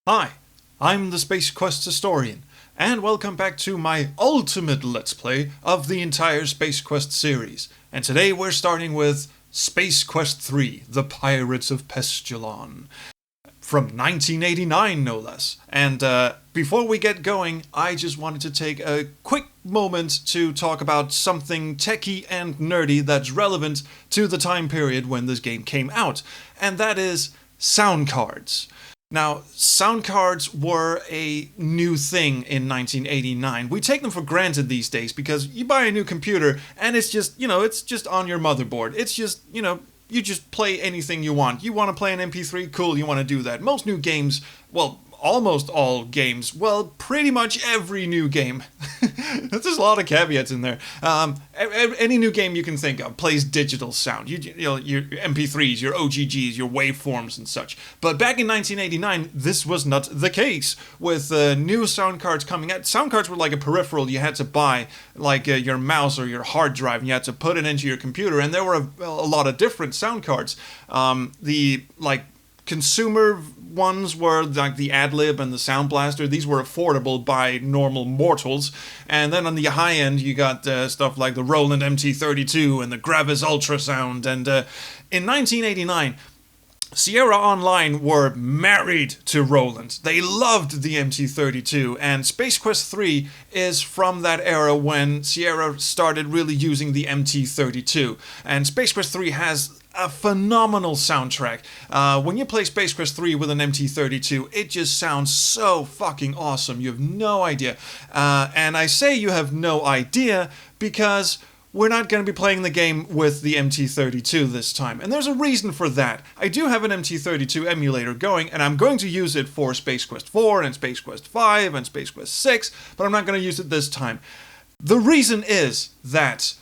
Hi, I'm the Space Quest historian, and welcome back to my ultimate Let's Play of the entire Space Quest series. And today we're starting with Space Quest 3, The Pirates of Pestulon, from 1989 no less. And before we get going, I just wanted to take a quick moment to talk about something techie and nerdy that's relevant to the time period when this game came out, and that is sound cards. Now, sound cards were a new thing in 1989. We take them for granted these days because you buy a new computer and it's just, it's just on your motherboard. It's just, you just play anything you want. You want to play an MP3? Cool, you want to do that. Most new games, well, almost all games, well, pretty much every new game. There's a lot of caveats in there. Any new game you can think of plays digital sound. Your MP3s, your OGGs, your waveforms and such. But back in 1989, this was not the case. With new sound cards coming out, sound cards were like a peripheral you had to buy, like your mouse or your hard drive, and you had to put it into your computer. And there were a lot of different sound cards. Consumer ones were like the Adlib and the Sound Blaster. These were affordable by normal mortals. And then on the high end, you got stuff like the Roland MT32 and the Gravis Ultrasound. And in 1989, Sierra Online were married to Roland. They loved the MT32, and Space Quest 3 is from that era when Sierra started really using the MT32. And Space Quest 3 has a phenomenal soundtrack. When you play Space Quest 3 with an MT32, it just sounds so fucking awesome. You have no idea. And I say you have no idea because we're not going to be playing the game with the MT32 this time. And there's a reason for that. I do have an MT32 emulator going, and I'm going to use it for Space Quest 4 and Space Quest 5 and Space Quest 6, but I'm not going to use it this time. The reason is that,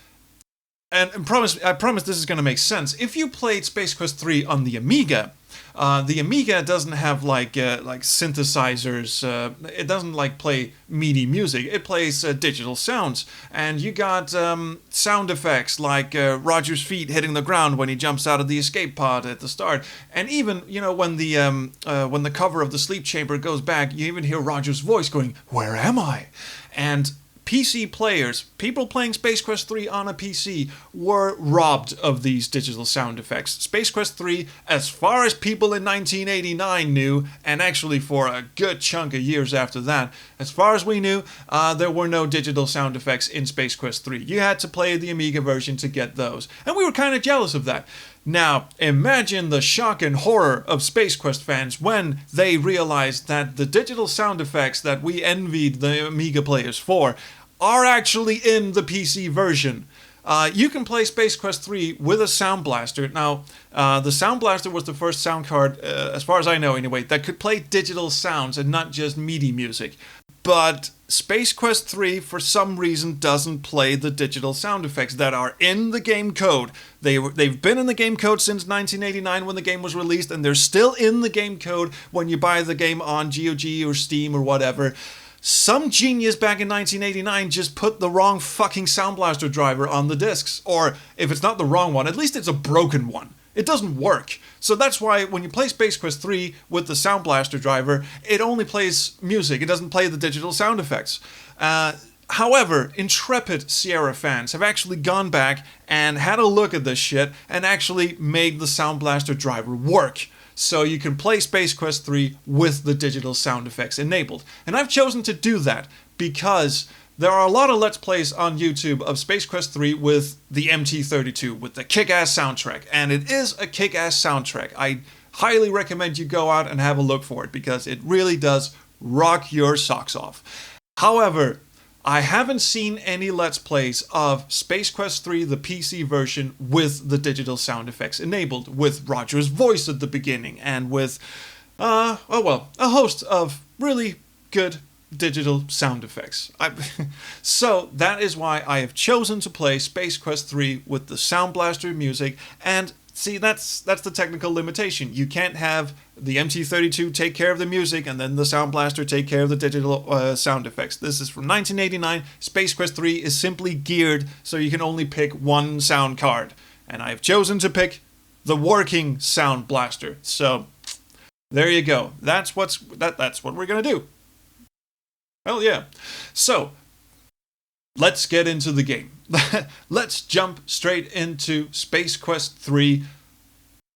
and I promise this is going to make sense, if you played Space Quest 3 on the Amiga doesn't have like synthesizers. It doesn't play MIDI music. It plays digital sounds, and you got sound effects like Roger's feet hitting the ground when he jumps out of the escape pod at the start, and even when the cover of the sleep chamber goes back, you even hear Roger's voice going, "Where am I?" And PC players, people playing Space Quest 3 on a PC, were robbed of these digital sound effects. Space Quest 3, as far as people in 1989 knew, and actually for a good chunk of years after that, as far as we knew, there were no digital sound effects in Space Quest 3. You had to play the Amiga version to get those, and we were kind of jealous of that. Now, imagine the shock and horror of Space Quest fans when they realized that the digital sound effects that we envied the Amiga players for are actually in the PC version. You can play Space Quest 3 with a Sound Blaster. Now, the Sound Blaster was the first sound card, as far as I know anyway, that could play digital sounds and not just MIDI music. But Space Quest 3, for some reason, doesn't play the digital sound effects that are in the game code. They've been in the game code since 1989 when the game was released, and they're still in the game code when you buy the game on GOG or Steam or whatever. Some genius back in 1989 just put the wrong fucking Sound Blaster driver on the discs. Or, if it's not the wrong one, at least it's a broken one. It doesn't work. So that's why when you play Space Quest 3 with the Sound Blaster driver, it only plays music. It doesn't play the digital sound effects. However, intrepid Sierra fans have actually gone back and had a look at this shit and actually made the Sound Blaster driver work. So you can play Space Quest 3 with the digital sound effects enabled. And I've chosen to do that because there are a lot of Let's Plays on YouTube of Space Quest 3 with the MT32, with the kick-ass soundtrack. And it is a kick-ass soundtrack. I highly recommend you go out and have a look for it because it really does rock your socks off. However, I haven't seen any Let's Plays of Space Quest 3, the PC version, with the digital sound effects enabled, with Roger's voice at the beginning, and with, a host of really good digital sound effects. So that is why I have chosen to play Space Quest 3 with the Sound Blaster music, and see, that's the technical limitation. You can't have the MT32 take care of the music and then the Sound Blaster take care of the digital sound effects. This is from 1989. Space Quest 3 is simply geared so you can only pick one sound card. And I've chosen to pick the working Sound Blaster. So There you go. That's what we're gonna do. Well, yeah. So let's get into the game. Let's jump straight into Space Quest 3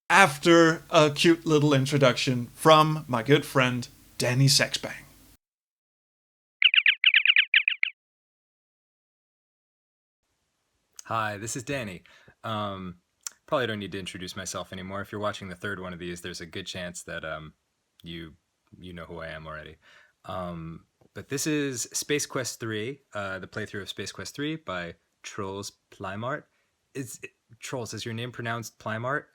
after a cute little introduction from my good friend Danny Sexbang. Hi, this is Danny. Probably don't need to introduce myself anymore. If you're watching the third one of these, there's a good chance that you know who I am already. But this is Space Quest 3, the playthrough of Space Quest 3 by Trolls Plymart. Trolls, is your name pronounced Plymart?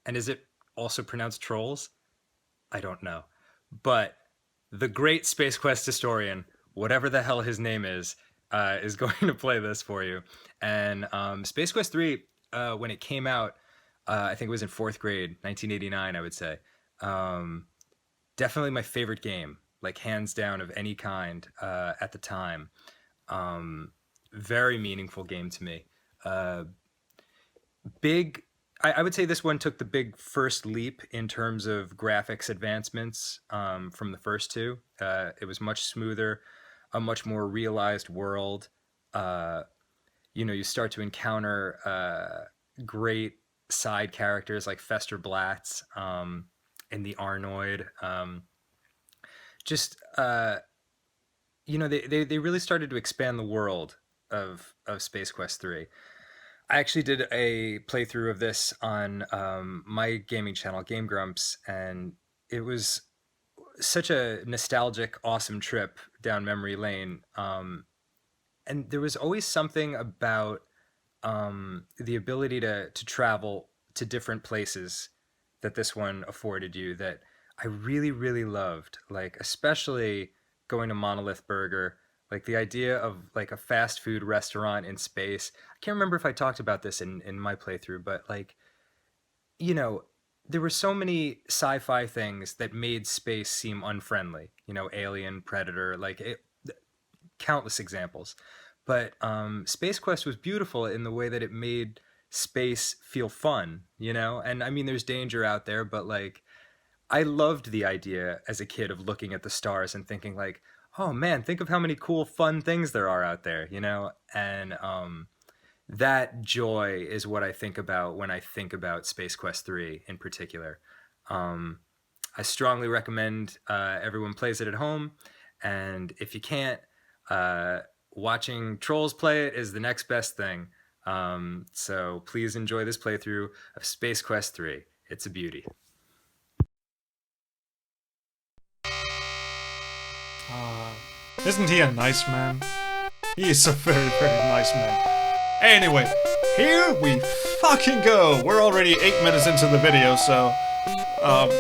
And is it also pronounced Trolls? I don't know. But the great Space Quest historian, whatever the hell his name is going to play this for you. And Space Quest 3, when it came out, I think it was in 4th grade, 1989, I would say. Definitely my favorite game, like hands down of any kind at the time. Very meaningful game to me. I would say this one took the big first leap in terms of graphics advancements from the first two. It was much smoother, a much more realized world. You start to encounter great side characters like Fester Blatz and the Arnoid. They really started to expand the world of Space Quest 3. I actually did a playthrough of this on my gaming channel, Game Grumps, and it was such a nostalgic, awesome trip down memory lane. And there was always something about the ability to travel to different places that this one afforded you that I really, really loved. Like, especially going to Monolith Burger, like the idea of like a fast food restaurant in space. I can't remember if I talked about this in my playthrough, but like, there were so many sci-fi things that made space seem unfriendly. Alien, Predator, countless examples. But Space Quest was beautiful in the way that it made space feel fun, And I mean, there's danger out there, but like, I loved the idea as a kid of looking at the stars and thinking like, oh man, think of how many cool, fun things there are out there, And that joy is what I think about when I think about Space Quest 3 in particular. I strongly recommend everyone plays it at home. And if you can't, watching Trolls play it is the next best thing. So please enjoy this playthrough of Space Quest 3. It's a beauty. Isn't he a nice man? He is a very, very nice man. Anyway, here we fucking go. We're already 8 minutes into the video, so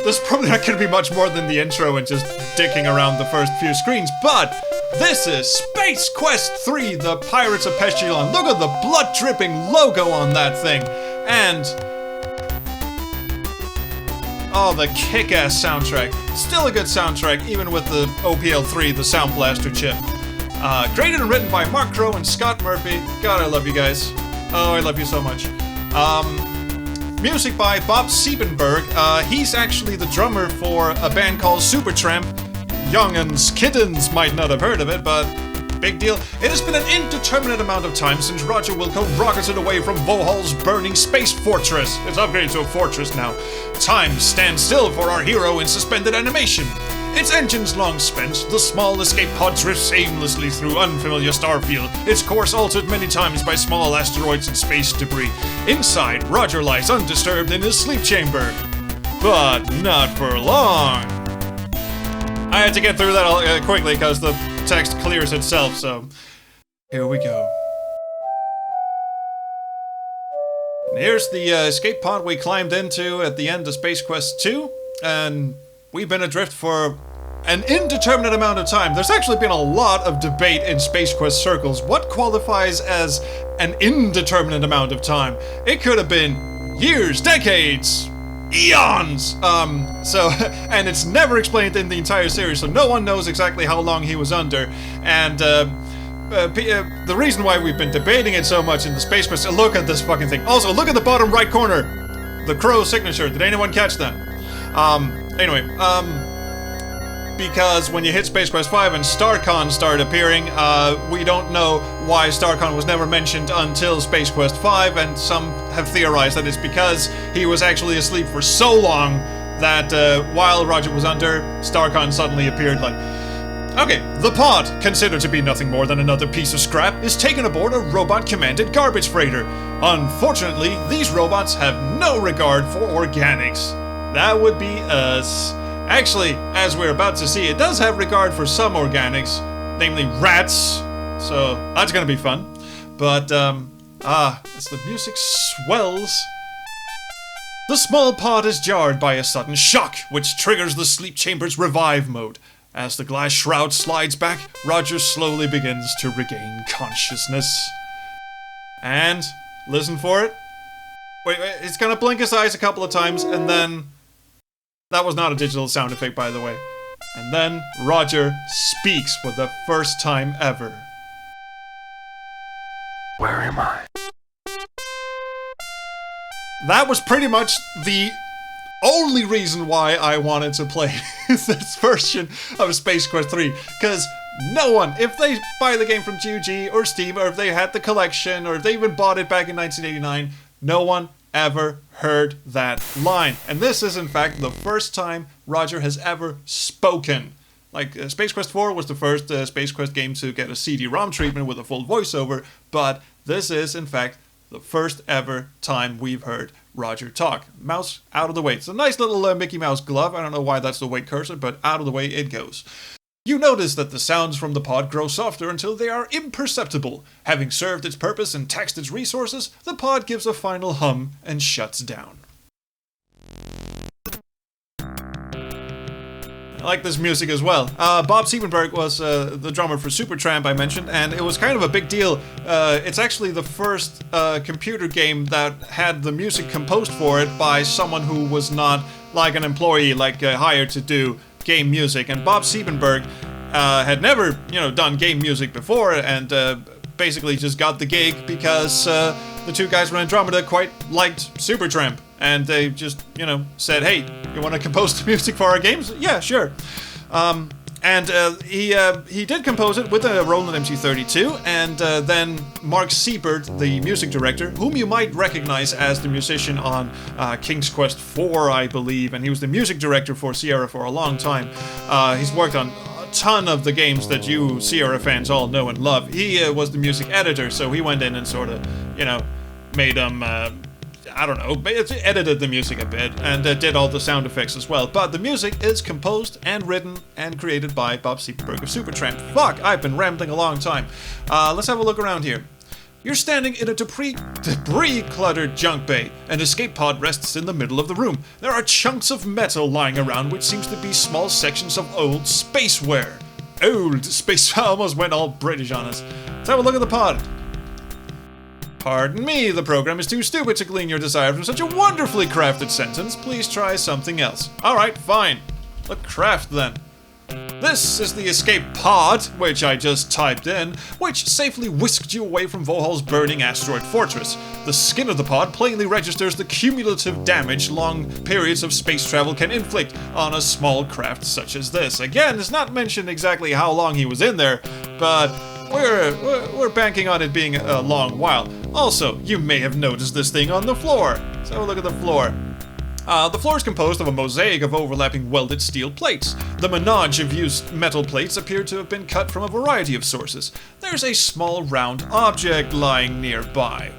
this is probably not going to be much more than the intro and just dicking around the first few screens, but this is Space Quest 3, the Pirates of Pestilon. Look at the blood-dripping logo on that thing. And oh, the kick-ass soundtrack. Still a good soundtrack, even with the OPL3, the Sound Blaster chip. Created and written by Mark Crow and Scott Murphy. God, I love you guys. Oh, I love you so much. Music by Bob Siebenberg. He's actually the drummer for a band called Supertramp. Young'uns, kittens might not have heard of it, but big deal. It has been an indeterminate amount of time since Roger Wilco rocketed away from Vohal's burning space fortress. It's upgraded to a fortress now. Time stands still for our hero in suspended animation. Its engines long spent, the small escape pod drifts aimlessly through unfamiliar starfield, its course altered many times by small asteroids and space debris. Inside, Roger lies undisturbed in his sleep chamber. But not for long. I had to get through that quickly because the text clears itself, so here we go. And here's the escape pod we climbed into at the end of Space Quest 2, and we've been adrift for an indeterminate amount of time. There's actually been a lot of debate in Space Quest circles. What qualifies as an indeterminate amount of time? It could have been years, decades, eons! And it's never explained in the entire series, so no one knows exactly how long he was under. And the reason why we've been debating it so much in the Space Quest, look at this fucking thing. Also, look at the bottom right corner. The Crow signature. Did anyone catch that? Anyway, because when you hit Space Quest 5 and StarCon started appearing, we don't know why StarCon was never mentioned until Space Quest 5, and some have theorized that it's because he was actually asleep for so long that while Roger was under, StarCon suddenly appeared like... Okay, the pod, considered to be nothing more than another piece of scrap, is taken aboard a robot-commanded garbage freighter. Unfortunately, these robots have no regard for organics. That would be us. Actually, as we're about to see, it does have regard for some organics, namely rats, so that's gonna be fun. But, as the music swells... The small pod is jarred by a sudden shock, which triggers the sleep chamber's revive mode. As the glass shroud slides back, Roger slowly begins to regain consciousness. And, listen for it. Wait, it's gonna blink his eyes a couple of times, and then... That was not a digital sound effect, by the way. And then Roger speaks for the first time ever. Where am I? That was pretty much the only reason why I wanted to play this version of Space Quest 3. Because no one, if they buy the game from GOG or Steam, or if they had the collection, or if they even bought it back in 1989, no one ever heard that line. And this is, in fact, the first time Roger has ever spoken. Like, Space Quest 4 was the first Space Quest game to get a CD-ROM treatment with a full voiceover, but this is, in fact, the first ever time we've heard Roger talk. Mouse out of the way. It's a nice little Mickey Mouse glove. I don't know why that's the weight cursor, but out of the way it goes. You notice that the sounds from the pod grow softer until they are imperceptible. Having served its purpose and taxed its resources, the pod gives a final hum and shuts down. I like this music as well. Bob Siebenberg was the drummer for Supertramp I mentioned, and it was kind of a big deal. It's actually the first computer game that had the music composed for it by someone who was not like an employee, like hired to do game music. And Bob Siebenberg had never, done game music before, and basically just got the gig because the two guys from Andromeda quite liked Supertramp. And they just, said, hey, you want to compose the music for our games? Yeah, sure. He did compose it with a Roland MT32, and then Mark Siebert, the music director, whom you might recognize as the musician on King's Quest IV, I believe, and he was the music director for Sierra for a long time. He's worked on a ton of the games that you Sierra fans all know and love. He was the music editor, so he went in and sort of, made them... edited the music a bit, and did all the sound effects as well. But the music is composed and written and created by Bob Siebenberg of Supertramp. Fuck, I've been rambling a long time. Let's have a look around here. You're standing in a debris-cluttered junk bay. An escape pod rests in the middle of the room. There are chunks of metal lying around, which seems to be small sections of old spaceware. Old space... I almost went all British on us. Let's have a look at the pod. Pardon me, the program is too stupid to glean your desire from such a wonderfully crafted sentence. Please try something else. Alright, fine. Look, craft then. This is the escape pod, which I just typed in, which safely whisked you away from Vohal's burning asteroid fortress. The skin of the pod plainly registers the cumulative damage long periods of space travel can inflict on a small craft such as this. Again, it's not mentioned exactly how long he was in there, but we're banking on it being a long while. Also, you may have noticed this thing on the floor. Let's have a look at the floor. The floor is composed of a mosaic of overlapping welded steel plates. The menage of used metal plates appear to have been cut from a variety of sources. There's a small round object lying nearby.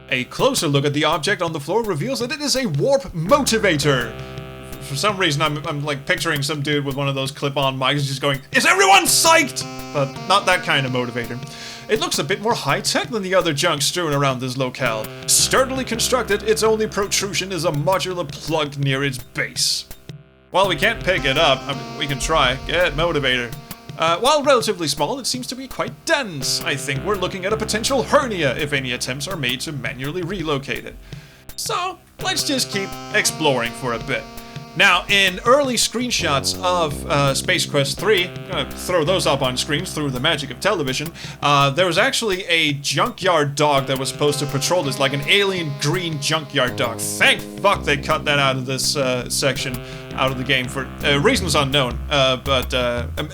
A closer look at the object on the floor reveals that it is a warp motivator. For some reason, I'm like picturing some dude with one of those clip-on mics just going, "Is everyone psyched?" But not that kind of motivator. It looks a bit more high-tech than the other junk strewn around this locale. Sturdily constructed, its only protrusion is a modular plug near its base. While we can't pick it up, we can try. Get motivator. While relatively small, it seems to be quite dense. I think we're looking at a potential hernia if any attempts are made to manually relocate it. So, let's just keep exploring for a bit. Now, in early screenshots of Space Quest 3, I'm gonna throw those up on screens through the magic of television, there was actually a junkyard dog that was supposed to patrol this, like an alien green junkyard dog. Thank fuck they cut that out of this section, out of the game, for reasons unknown, but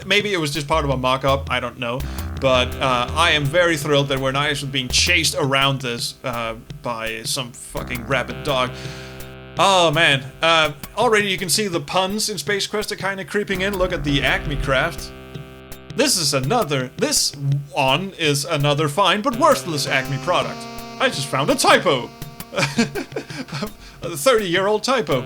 maybe it was just part of a mock-up, I don't know. But I am very thrilled that we're not actually being chased around this by some fucking rabid dog. Oh man, already you can see the puns in Space Quest are kind of creeping in. Look at the Acme craft. This one is another fine but worthless Acme product. I just found a typo. A 30-year-old typo.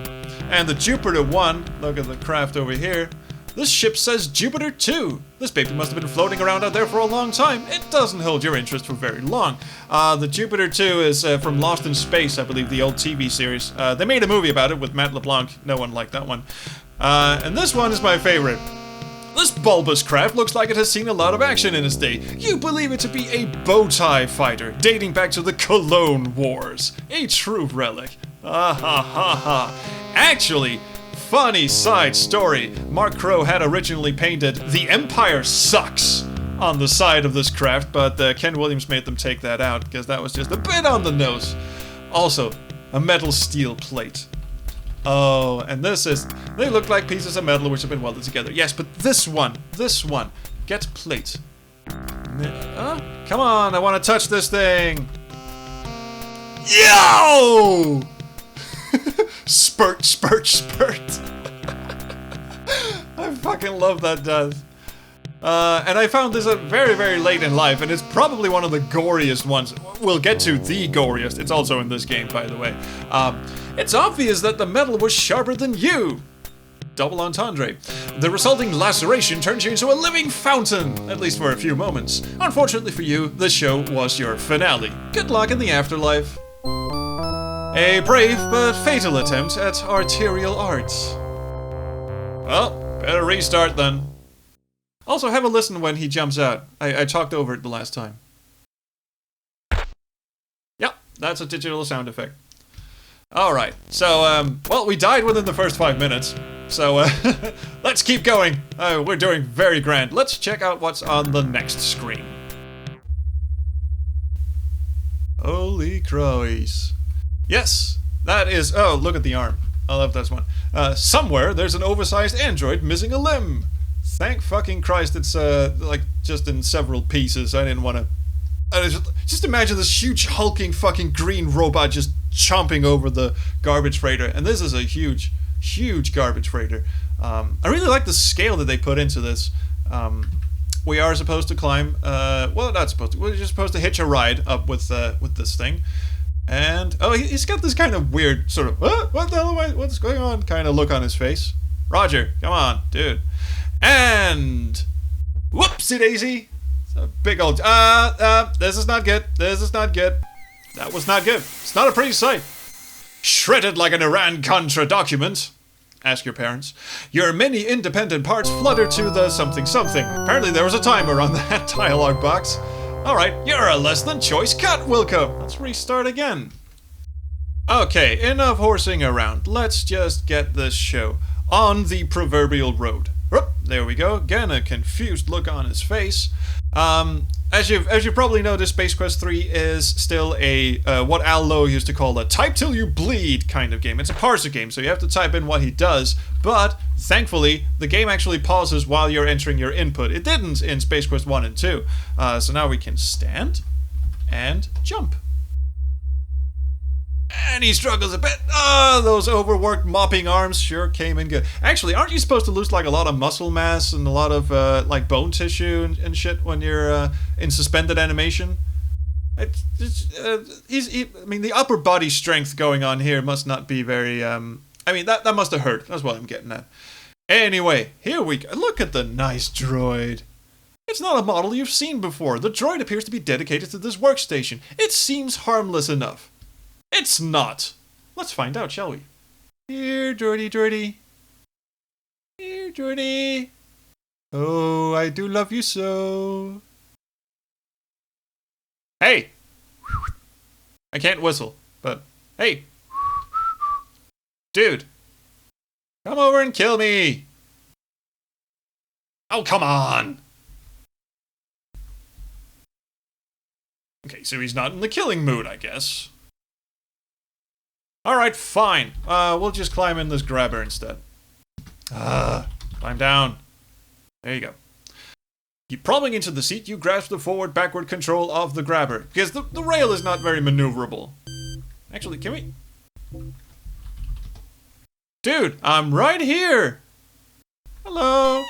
And the Jupiter 1, look at the craft over here. This ship says Jupiter 2. This baby must have been floating around out there for a long time. It doesn't hold your interest for very long. The Jupiter 2 is from Lost in Space, I believe, the old TV series. They made a movie about it with Matt LeBlanc. No one liked that one. And this one is my favorite. This bulbous craft looks like it has seen a lot of action in its day. You believe it to be a bow tie fighter, dating back to the Cologne Wars. A true relic. Ha ha ha ha. Actually, funny side story. Mark Crow had originally painted "The Empire Sucks" on the side of this craft, but Ken Williams made them take that out because that was just a bit on the nose. Also, a metal steel plate. Oh, and they look like pieces of metal which have been welded together. Yes, but this one, get plate. Come on, I want to touch this thing. Yo! Spurt, spurt, spurt. I fucking love that death. And I found this very, very late in life, and it's probably one of the goriest ones. We'll get to the goriest. It's also in this game, by the way. It's obvious that the metal was sharper than you. Double entendre. The resulting laceration turns you into a living fountain, at least for a few moments. Unfortunately for you, the show was your finale. Good luck in the afterlife. A brave but fatal attempt at arterial arts. Well, better restart then. Also, have a listen when he jumps out. I talked over it the last time. Yep, that's a digital sound effect. Alright, so, well, we died within the first 5 minutes. So, let's keep going. We're doing very grand. Let's check out what's on the next screen. Holy Christ. Yes, that is... Oh, look at the arm. I love this one. Somewhere there's an oversized android missing a limb. Thank fucking Christ it's, like, just in several pieces. I didn't want to... just imagine this huge hulking fucking green robot just chomping over the garbage freighter. And this is a huge, huge garbage freighter. I really like the scale that they put into this. We are supposed to climb... well, not supposed to. We're just supposed to hitch a ride up with this thing. And, oh, he's got this kind of weird sort of, what the hell am I, what's going on kind of look on his face. Roger, come on, dude. And, whoopsie daisy. It's a big old, this is not good. This is not good. That was not good. It's not a pretty sight. Shredded like an Iran-Contra document. Ask your parents. Your many independent parts flutter to the something something. Apparently there was a timer on that dialogue box. Alright, you're a less than choice cut, Wilco. Let's restart again. Okay, enough horsing around. Let's just get this show on the proverbial road. Oop, there we go. Again, a confused look on his face. As you've probably noticed, Space Quest 3 is still a, what Al Lowe used to call a type till you bleed kind of game. It's a parser game, so you have to type in what he does, but thankfully, the game actually pauses while you're entering your input. It didn't in Space Quest 1 and 2. So now we can stand and jump. And he struggles a bit. Oh, those overworked mopping arms sure came in good. Actually, aren't you supposed to lose like a lot of muscle mass and a lot of like bone tissue and shit when you're in suspended animation? I mean, the upper body strength going on here must not be very... I mean, that must have hurt. That's what I'm getting at. Anyway, here we go. Look at the nice droid. It's not a model you've seen before. The droid appears to be dedicated to this workstation. It seems harmless enough. It's not. Let's find out, shall we? Here, droidy, droidy. Here, droidy. Oh, I do love you so. Hey! I can't whistle, but hey. Dude. Come over and kill me! Oh, come on! Okay, so he's not in the killing mood, I guess. Alright, fine. We'll just climb in this grabber instead. Climb down. There you go. Keep propping into the seat, you grasp the forward-backward control of the grabber, because the rail is not very maneuverable. Actually, can we... Dude, I'm right here! Hello!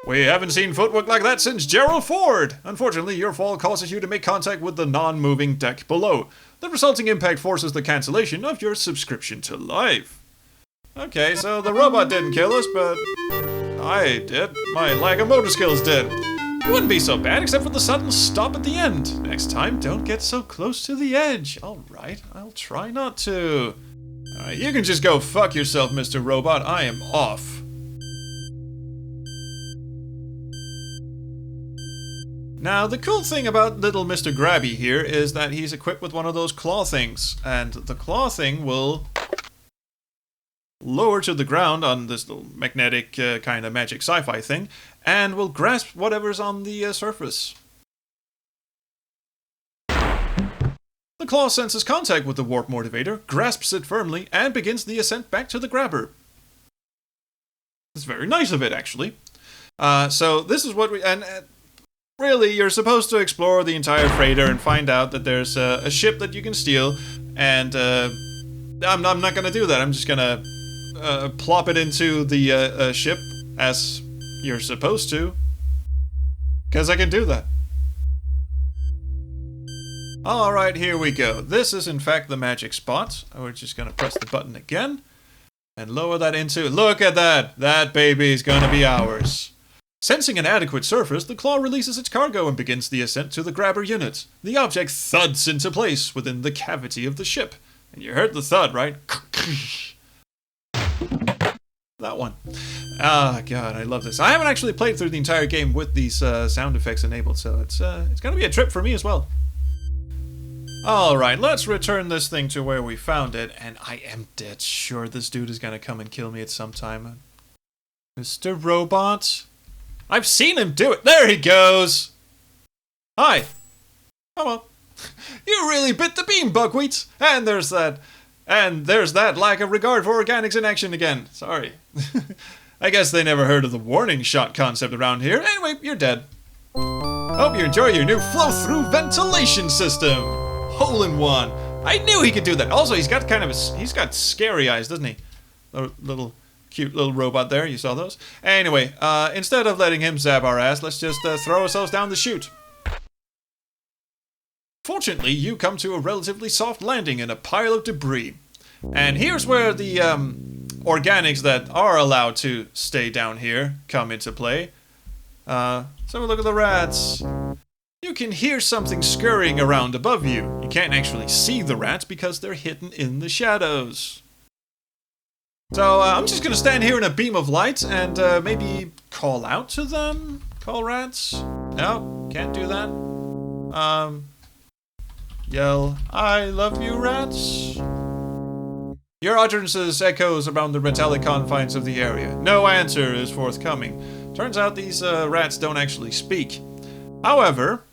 We haven't seen footwork like that since Gerald Ford! Unfortunately, your fall causes you to make contact with the non-moving deck below. The resulting impact forces the cancellation of your subscription to life. Okay, so the robot didn't kill us, but... I did. My lack of motor skills did. It wouldn't be so bad, except for the sudden stop at the end. Next time, don't get so close to the edge. Alright, I'll try not to. Alright, you can just go fuck yourself, Mr. Robot. I am off. Now, the cool thing about little Mr. Grabby here is that he's equipped with one of those claw things. And the claw thing will lower to the ground on this little magnetic kind of magic sci-fi thing, and will grasp whatever's on the surface. The claw senses contact with the warp motivator, grasps it firmly, and begins the ascent back to the grabber. It's very nice of it, actually. So this is what we... And really, you're supposed to explore the entire freighter and find out that there's a ship that you can steal, and I'm not going to do that. I'm just going to plop it into the ship as you're supposed to, because I can do that. Alright, here we go. This is in fact the magic spot. We're just going to press the button again and lower that into... Look at that! That baby's going to be ours. Sensing an adequate surface, the claw releases its cargo and begins the ascent to the grabber unit. The object thuds into place within the cavity of the ship. And you heard the thud, right? That one. Ah, God, I love this. I haven't actually played through the entire game with these sound effects enabled, so it's going to be a trip for me as well. Alright, let's return this thing to where we found it, and I am dead sure this dude is going to come and kill me at some time. Mr. Robot? I've seen him do it! There he goes! Hi! Come on. You really bit the beam, Buckwheat! And there's that lack of regard for organics in action again. Sorry. I guess they never heard of the warning shot concept around here. Anyway, you're dead. Hope you enjoy your new flow-through ventilation system. Hole in one. I knew he could do that. Also, he's got he's got scary eyes, doesn't he? Little cute little robot there. You saw those? Anyway, instead of letting him zap our ass, let's just throw ourselves down the chute. Fortunately, you come to a relatively soft landing in a pile of debris. And here's where the organics that are allowed to stay down here come into play. So look at the rats. You can hear something scurrying around above you. You can't actually see the rats because they're hidden in the shadows. So I'm just going to stand here in a beam of light and maybe call out to them? Call rats? No, can't do that. Yell, I love you, rats. Your utterances echoes around the metallic confines of the area. No answer is forthcoming. Turns out these rats don't actually speak. However,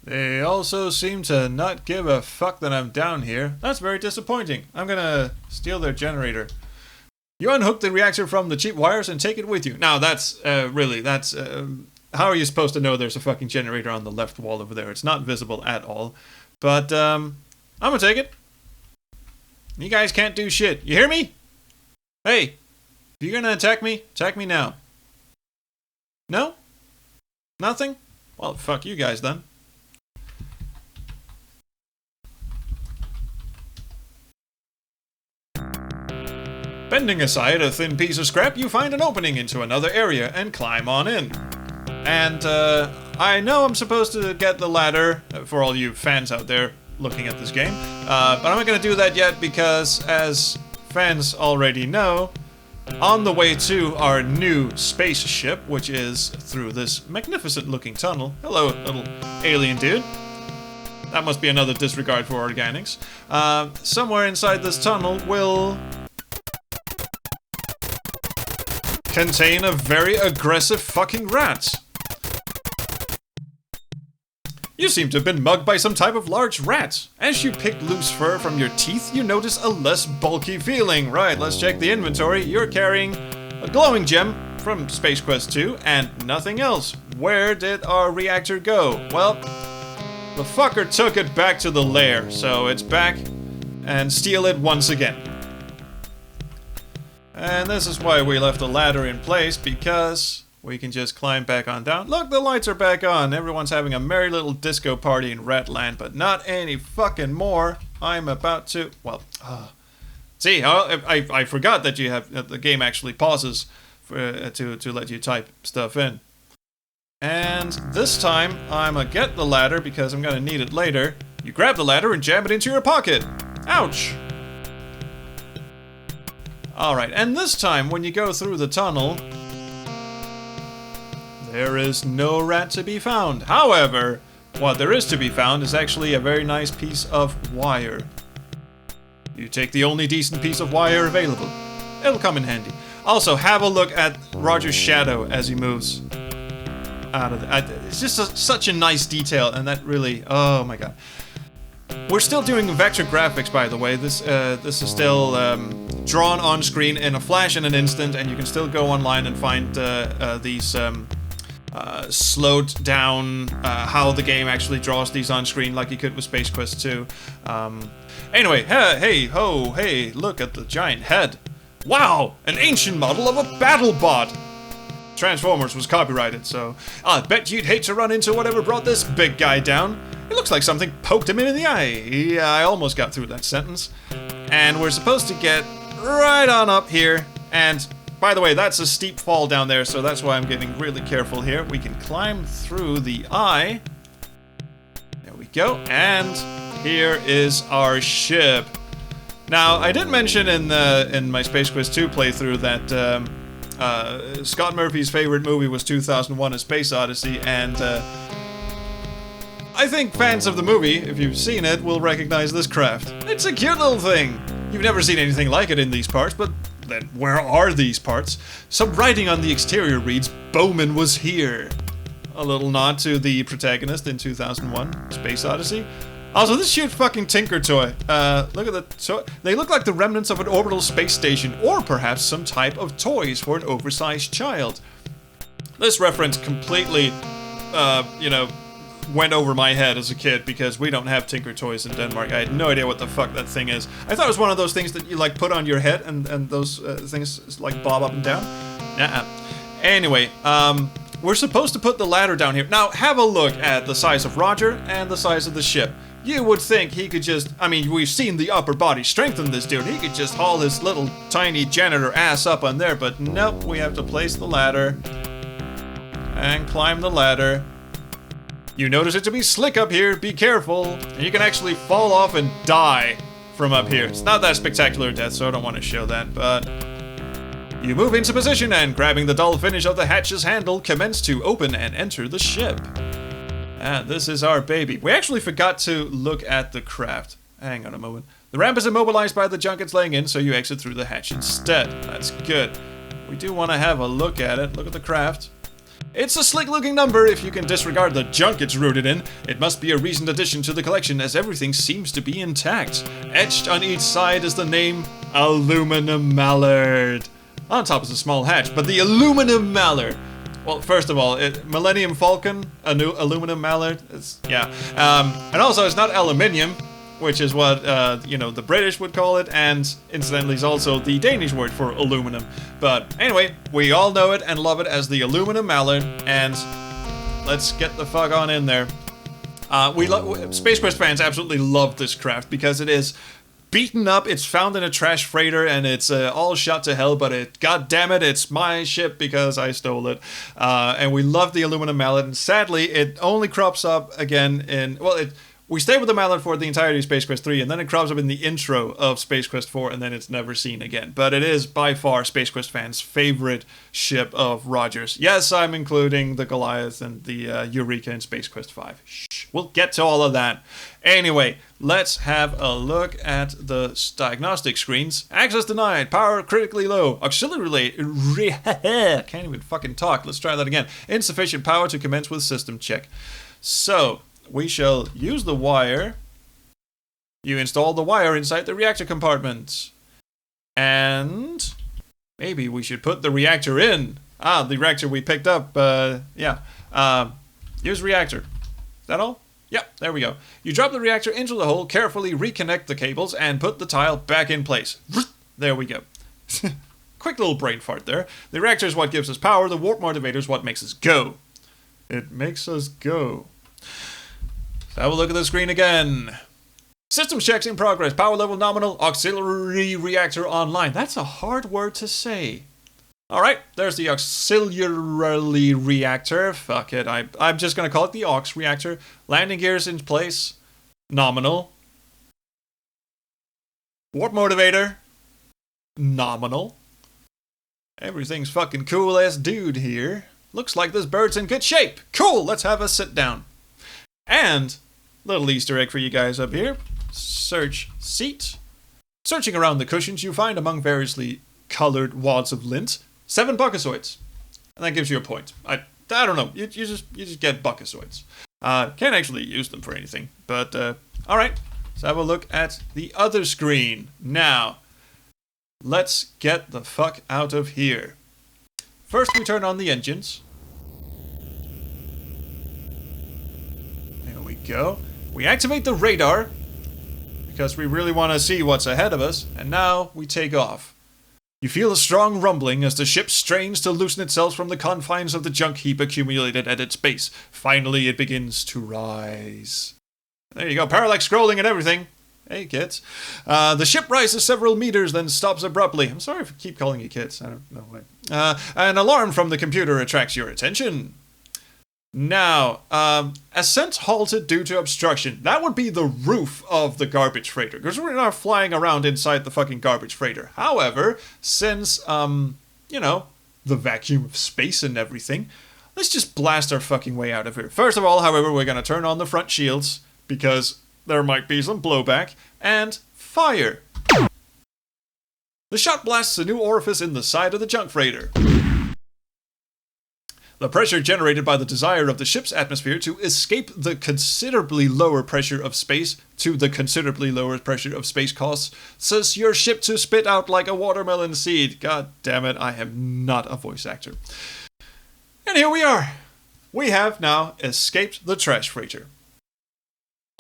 they also seem to not give a fuck that I'm down here. That's very disappointing. I'm gonna steal their generator. You unhook the reactor from the cheap wires and take it with you. Now that's, how are you supposed to know there's a fucking generator on the left wall over there? It's not visible at all. But, I'm gonna take it. You guys can't do shit. You hear me? Hey, if you're gonna attack me now. No? Nothing? Well, fuck you guys then. Bending aside a thin piece of scrap, you find an opening into another area and climb on in. And, I know I'm supposed to get the ladder, for all you fans out there looking at this game, but I'm not gonna do that yet because, as fans already know, on the way to our new spaceship, which is through this magnificent-looking tunnel. Hello, little alien dude. That must be another disregard for organics. Somewhere inside this tunnel will contain a very aggressive fucking rat. You seem to have been mugged by some type of large rat. As you pick loose fur from your teeth, you notice a less bulky feeling. Right, let's check the inventory. You're carrying a glowing gem from Space Quest 2 and nothing else. Where did our reactor go? Well, the fucker took it back to the lair, so it's back and steal it once again. And this is why we left the ladder in place, because we can just climb back on down. Look, the lights are back on. Everyone's having a merry little disco party in Ratland, but not any fucking more. I'm about to... Well, see, I forgot that you have... the game actually pauses for, to let you type stuff in. And this time, I'm gonna get the ladder because I'm gonna need it later. You grab the ladder and jam it into your pocket. Ouch! Alright, and this time, when you go through the tunnel... there is no rat to be found. However, what there is to be found is actually a very nice piece of wire. You take the only decent piece of wire available. It'll come in handy. Also, have a look at Roger's shadow as he moves out of the... it's just such a nice detail, and that really... oh my god. We're still doing vector graphics, by the way. This is still drawn on screen in a flash in an instant, and you can still go online and find these... slowed down how the game actually draws these on screen like you could with Space Quest 2. Anyway, hey, look at the giant head. Wow, an ancient model of a battle bot. Transformers was copyrighted, so I bet you'd hate to run into whatever brought this big guy down. It looks like something poked him in the eye. Yeah, I almost got through that sentence. And we're supposed to get right on up here, and by the way, that's a steep fall down there, so that's why I'm getting really careful here. We can climb through the eye. There we go. And here is our ship. Now, I did mention in my Space Quest 2 playthrough that Scott Murphy's favorite movie was 2001: A Space Odyssey, and I think fans of the movie, if you've seen it, will recognize this craft. It's a cute little thing. You've never seen anything like it in these parts, but then where are these parts? Some writing on the exterior reads, "Bowman was here." A little nod to the protagonist in 2001: Space Odyssey. Also, this cute fucking Tinker toy. Look at the toy. They look like the remnants of an orbital space station, or perhaps some type of toys for an oversized child. This reference completely, went over my head as a kid because we don't have Tinker toys in Denmark. I had no idea what the fuck that thing is. I thought it was one of those things that you like put on your head and those things like bob up and down. Nuh-uh. Anyway, we're supposed to put the ladder down here. Now, have a look at the size of Roger and the size of the ship. You would think he could just... I mean, we've seen the upper body strength in this dude. He could just haul his little tiny janitor ass up on there, but nope, we have to place the ladder and climb the ladder. You notice it to be slick up here, be careful, and you can actually fall off and die from up here. It's not that spectacular death, so I don't want to show that, but... you move into position and, grabbing the dull finish of the hatch's handle, commence to open and enter the ship. And this is our baby. We actually forgot to look at the craft. Hang on a moment. The ramp is immobilized by the junk it's laying in, so you exit through the hatch instead. That's good. We do want to have a look at it. Look at the craft. It's a slick-looking number if you can disregard the junk it's rooted in. It must be a recent addition to the collection, as everything seems to be intact. Etched on each side is the name Aluminum Mallard. On top is a small hatch, but the Aluminum Mallard. Well, first of all, Millennium Falcon, a new Aluminum Mallard. Yeah. And also, it's not aluminium, which is what, the British would call it, and incidentally is also the Danish word for aluminum. But anyway, we all know it and love it as the Aluminum Mallard, and let's get the fuck on in there. Space Quest fans absolutely love this craft because it is beaten up, it's found in a trash freighter, and it's all shot to hell, but god damn it, it's my ship because I stole it. And we love the Aluminum Mallard, and sadly, it only crops up again in, we stay with the mallet for the entirety of Space Quest 3, and then it crops up in the intro of Space Quest 4, and then it's never seen again. But it is by far Space Quest fans' favorite ship of Roger's. Yes, I'm including the Goliath and the Eureka in Space Quest 5. Shh, we'll get to all of that. Anyway, let's have a look at the diagnostic screens. Access denied, power critically low, auxiliary can't even fucking talk. Let's try that again. Insufficient power to commence with system check. So, we shall use the wire. You install the wire inside the reactor compartment. And maybe we should put the reactor in. The reactor we picked up. Use reactor. Is that all? Yep, there we go. You drop the reactor into the hole, carefully reconnect the cables, and put the tile back in place. There we go. Quick little brain fart there. The reactor is what gives us power. The warp motivator is what makes us go. It makes us go. Have a look at the screen again. Systems checks in progress. Power level nominal. Auxiliary reactor online. That's a hard word to say. Alright, there's the auxiliary reactor. Fuck it, I'm just going to call it the aux reactor. Landing gears in place. Nominal. Warp motivator. Nominal. Everything's fucking cool as dude here. Looks like this bird's in good shape. Cool, let's have a sit down. And little Easter egg for you guys up here. Search seat. Searching around the cushions, you find among variously colored wads of lint 7 buckazoids. And that gives you a point. I don't know. You just get buckazoids. Can't actually use them for anything. But alright. Let's have a look at the other screen. Now, let's get the fuck out of here. First we turn on the engines. There we go. We activate the radar, because we really want to see what's ahead of us, and now we take off. You feel a strong rumbling as the ship strains to loosen itself from the confines of the junk heap accumulated at its base. Finally, it begins to rise. There you go, parallax scrolling and everything. Hey, kids. The ship rises several meters, then stops abruptly. I'm sorry if I keep calling you kids. I don't know why. An alarm from the computer attracts your attention. Now, ascent halted due to obstruction. That would be the roof of the garbage freighter, because we're not flying around inside the fucking garbage freighter. However, since, the vacuum of space and everything, let's just blast our fucking way out of here. First of all, however, we're going to turn on the front shields, because there might be some blowback, and fire. The shot blasts a new orifice in the side of the junk freighter. The pressure generated by the desire of the ship's atmosphere to escape the considerably lower pressure of space to the considerably lower pressure of space causes your ship to spit out like a watermelon seed. God damn it, I am not a voice actor. And here we are. We have now escaped the trash freighter.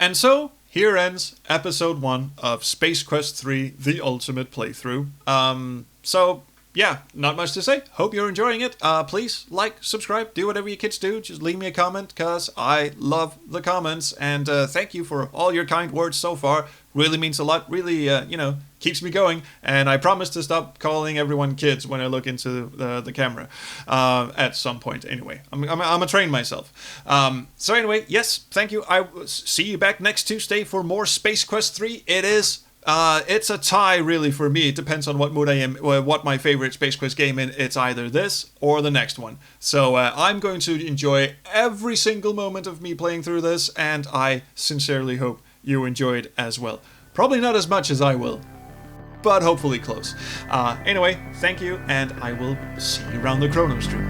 And so, here ends episode 1 of Space Quest 3, The Ultimate Playthrough. Yeah, not much to say. Hope you're enjoying it. Please like, subscribe, do whatever you kids do. Just leave me a comment, because I love the comments. And thank you for all your kind words so far. Really means a lot. Really, keeps me going. And I promise to stop calling everyone kids when I look into the camera. At some point, anyway. I'm going to train myself. So anyway, yes, thank you. I will see you back next Tuesday for more Space Quest 3. It's a tie, really, for me. It depends on what mood I am, what my favorite Space Quest game is. It's either this or the next one. So I'm going to enjoy every single moment of me playing through this, and I sincerely hope you enjoyed as well. Probably not as much as I will, but hopefully close. Anyway, thank you, and I will see you around the Chrono Stream.